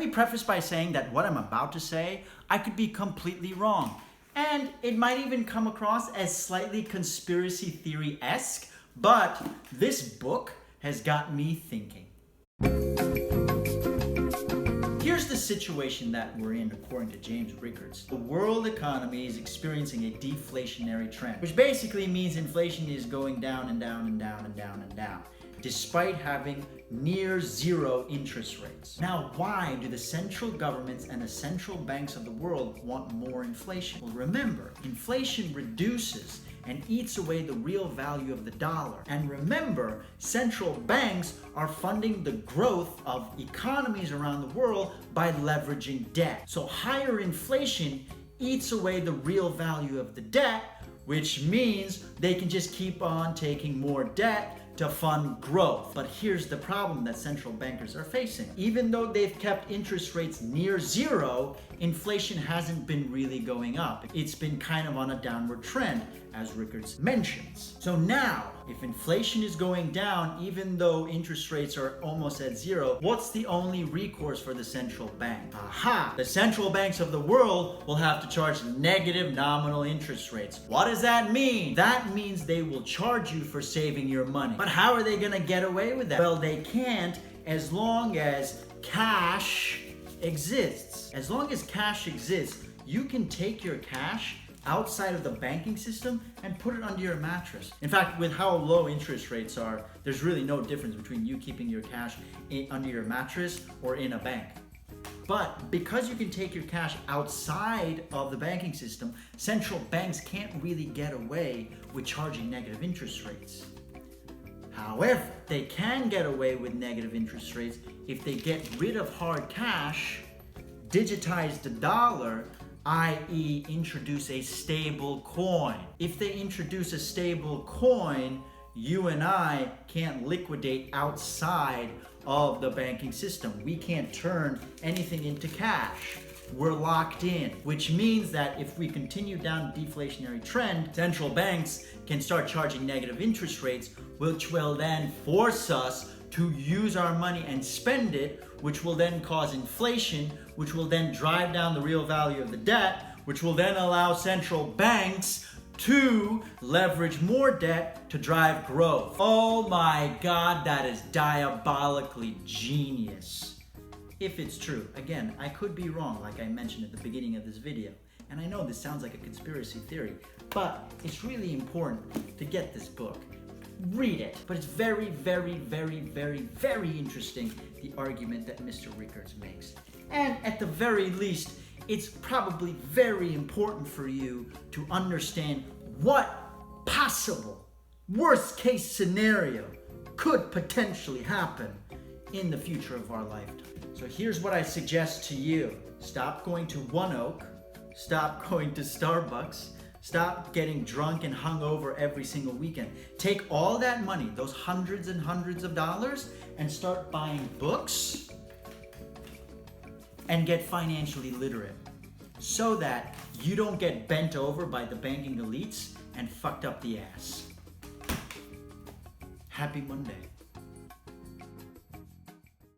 me preface by saying that what I'm about to say, I could be completely wrong. And it might even come across as slightly conspiracy theory-esque, but this book has got me thinking. Here's the situation that we're in according to James Rickard. The world economy is experiencing a deflationary trend, which basically means inflation is going down and down and down and down and down, despite having near zero interest rates. Now, why do the central governments and the central banks of the world want more inflation? Well, remember, inflation reduces and eats away the real value of the dollar. And remember, central banks are funding the growth of economies around the world by leveraging debt. So higher inflation eats away the real value of the debt, which means they can just keep on taking more debt to fund growth. But here's the problem that central bankers are facing. Even though they've kept interest rates near zero, inflation hasn't been really going up. It's been kind of on a downward trend, as Rickard mentions. So now, if inflation is going down, even though interest rates are almost at zero, what's the only recourse for the central bank? Aha! The central banks of the world will have to charge negative nominal interest rates. What does that mean? That means they will charge you for saving your money. But how are they gonna get away with that? Well, they can't as long as cash exists. As long as cash exists, you can take your cash outside of the banking system and put it under your mattress. In fact, with how low interest rates are, there's really no difference between you keeping your cash under your mattress or in a bank. But because you can take your cash outside of the banking system, central banks can't really get away with charging negative interest rates. However, they can get away with negative interest rates if they get rid of hard cash, digitize the dollar, i.e. introduce a stable coin. If they introduce a stable coin, you and I can't liquidate outside of the banking system. We can't turn anything into cash. We're locked in, which means that if we continue down the deflationary trend, central banks can start charging negative interest rates, which will then force us to use our money and spend it, which will then cause inflation, which will then drive down the real value of the debt, which will then allow central banks to leverage more debt to drive growth. Oh my God, that is diabolically genius. If it's true. Again, I could be wrong, like I mentioned at the beginning of this video. And I know this sounds like a conspiracy theory, but it's really important to get this book. Read it. But it's very, very, very, very, very interesting, the argument that Mr. Rickard makes. And at the very least, it's probably very important for you to understand what possible worst case scenario could potentially happen in the future of our lifetime. So here's what I suggest to you. Stop going to One Oak. Stop going to Starbucks. Stop getting drunk and hungover every single weekend. Take all that money, those hundreds and hundreds of dollars, and start buying books and get financially literate so that you don't get bent over by the banking elites and fucked up the ass. Happy Monday.